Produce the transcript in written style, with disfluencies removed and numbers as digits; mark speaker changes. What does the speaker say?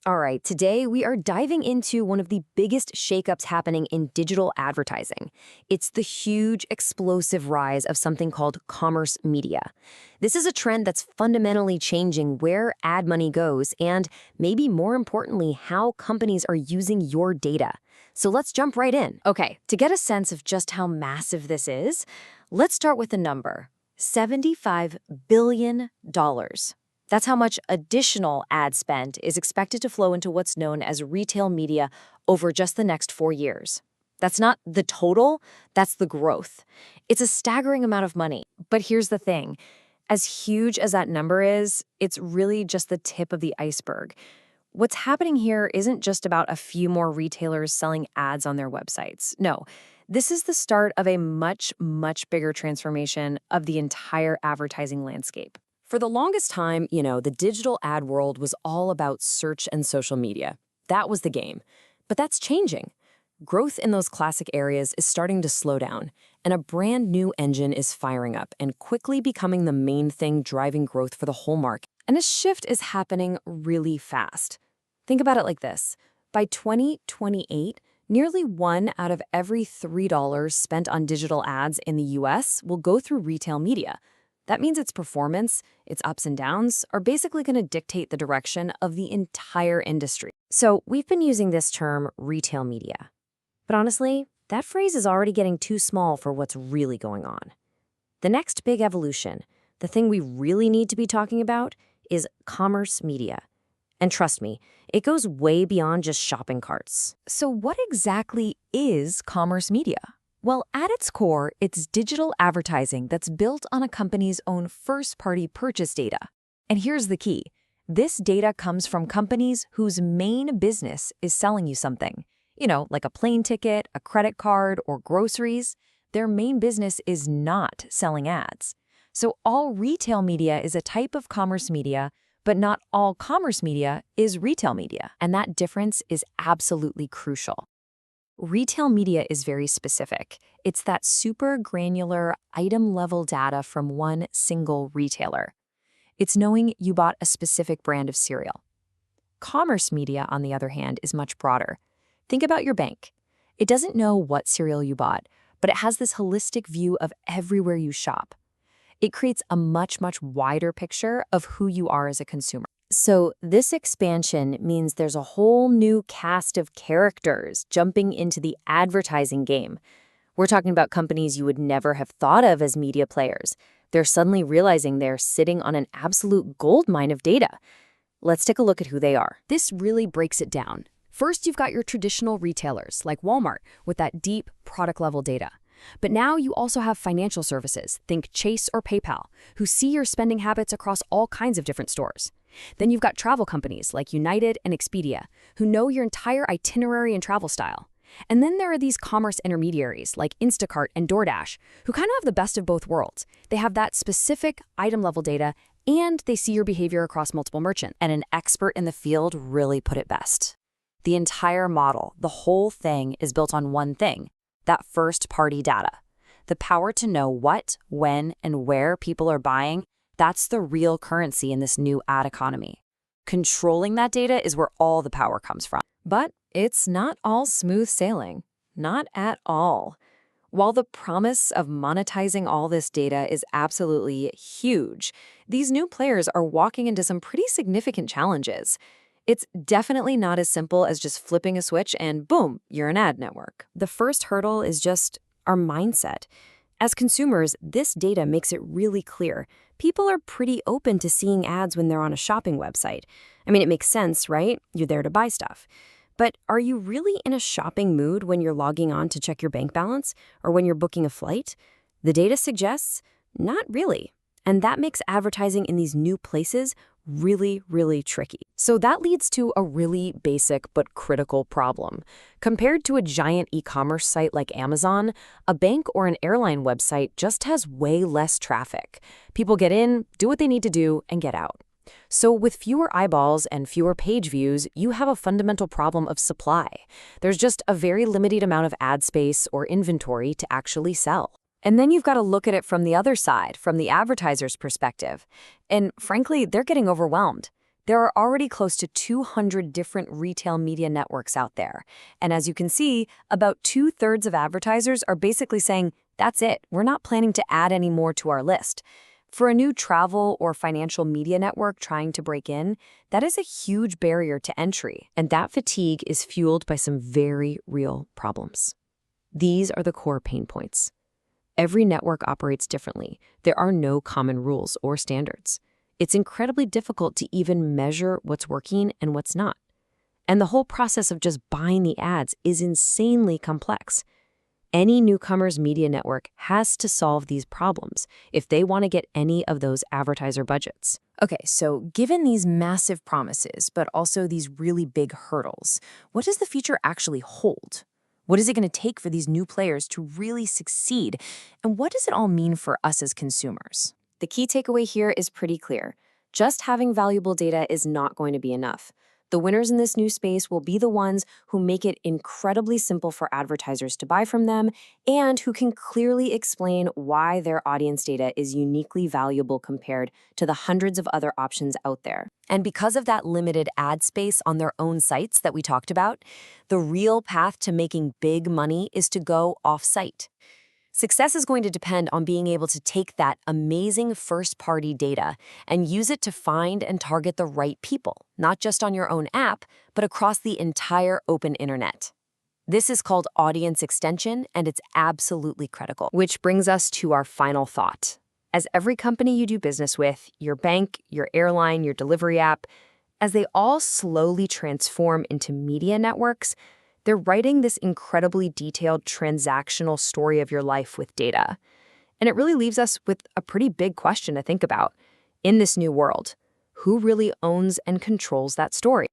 Speaker 1: All right, today we are diving into one of the biggest shakeups happening in digital advertising. It's the huge, explosive rise of something called commerce media. This is a trend that's fundamentally changing where ad money goes and, maybe more importantly, how companies are using your data. So let's jump right in. Okay, to get a sense of just how massive this is, let's start with the number: $75 billion. That's how much additional ad spend is expected to flow into what's known as retail media over just the next 4 years. That's not the total, that's the growth. It's a staggering amount of money. But here's the thing. As huge as that number is, it's really just the tip of the iceberg. What's happening here isn't just about a few more retailers selling ads on their websites. No, this is the start of a much, much bigger transformation of the entire advertising landscape. For the longest time, the digital ad world was all about search and social media. That was the game. But that's changing. Growth in those classic areas is starting to slow down, and a brand new engine is firing up and quickly becoming the main thing driving growth for the whole market. And this shift is happening really fast. Think about it like this. By 2028, nearly 1 out of every $3 spent on digital ads in the US will go through retail media. That means its performance, its ups and downs, are basically going to dictate the direction of the entire industry. So we've been using this term retail media. But honestly, that phrase is already getting too small for what's really going on. The next big evolution, the thing we really need to be talking about, is commerce media. And trust me, it goes way beyond just shopping carts.
Speaker 2: So what exactly is commerce media? Well, at its core, it's digital advertising that's built on a company's own first-party purchase data. And here's the key. This data comes from companies whose main business is selling you something. Like a plane ticket, a credit card, or groceries. Their main business is not selling ads. So all retail media is a type of commerce media, but not all commerce media is retail media. And that difference is absolutely crucial. Retail media is very specific. It's that super granular item-level data from one single retailer. It's knowing you bought a specific brand of cereal. Commerce media, on the other hand, is much broader. Think about your bank. It doesn't know what cereal you bought, but it has this holistic view of everywhere you shop. It creates a much, much wider picture of who you are as a consumer. So this expansion means there's a whole new cast of characters jumping into the advertising game. We're talking about companies you would never have thought of as media players. They're suddenly realizing they're sitting on an absolute goldmine of data. Let's take a look at who they are. This really breaks it down. First, you've got your traditional retailers like Walmart with that deep product-level data. But now you also have financial services, think Chase or PayPal, who see your spending habits across all kinds of different stores. Then you've got travel companies like United and Expedia, who know your entire itinerary and travel style. And then there are these commerce intermediaries like Instacart and DoorDash, who kind of have the best of both worlds. They have that specific item-level data, and they see your behavior across multiple merchants. And an expert in the field really put it best. The entire model, the whole thing, is built on one thing: that first-party data. The power to know what, when, and where people are buying. That's the real currency in this new ad economy. Controlling that data is where all the power comes from. But it's not all smooth sailing. Not at all. While the promise of monetizing all this data is absolutely huge, these new players are walking into some pretty significant challenges. It's definitely not as simple as just flipping a switch and boom, you're an ad network. The first hurdle is just our mindset. As consumers, this data makes it really clear. People are pretty open to seeing ads when they're on a shopping website. I mean, it makes sense, right? You're there to buy stuff. But are you really in a shopping mood when you're logging on to check your bank balance or when you're booking a flight? The data suggests not really. And that makes advertising in these new places really, really tricky. So that leads to a really basic but critical problem. Compared to a giant e-commerce site like Amazon, a bank or an airline website just has way less traffic. People get in, do what they need to do, and get out. So with fewer eyeballs and fewer page views, you have a fundamental problem of supply. There's just a very limited amount of ad space or inventory to actually sell. And then you've got to look at it from the other side, from the advertiser's perspective. And frankly, they're getting overwhelmed.
Speaker 1: There are already close to 200 different retail media networks out there. And as you can see, about 2/3 of advertisers are basically saying, that's it, we're not planning to add any more to our list. For a new travel or financial media network trying to break in, that is a huge barrier to entry. And that fatigue is fueled by some very real problems. These are the core pain points. Every network operates differently. There are no common rules or standards. It's incredibly difficult to even measure what's working and what's not. And the whole process of just buying the ads is insanely complex. Any newcomer's media network has to solve these problems if they want to get any of those advertiser budgets.
Speaker 2: Okay, so given these massive promises, but also these really big hurdles, what does the future actually hold? What is it going to take for these new players to really succeed? And what does it all mean for us as consumers?
Speaker 1: The key takeaway here is pretty clear. Just having valuable data is not going to be enough. The winners in this new space will be the ones who make it incredibly simple for advertisers to buy from them and who can clearly explain why their audience data is uniquely valuable compared to the hundreds of other options out there. And because of that limited ad space on their own sites that we talked about, the real path to making big money is to go off-site. Success is going to depend on being able to take that amazing first-party data and use it to find and target the right people, not just on your own app, but across the entire open internet. This is called audience extension, and it's absolutely critical. Which brings us to our final thought. As every company you do business with, your bank, your airline, your delivery app, as they all slowly transform into media networks, they're writing this incredibly detailed transactional story of your life with data. And it really leaves us with a pretty big question to think about. In this new world, who really owns and controls that story?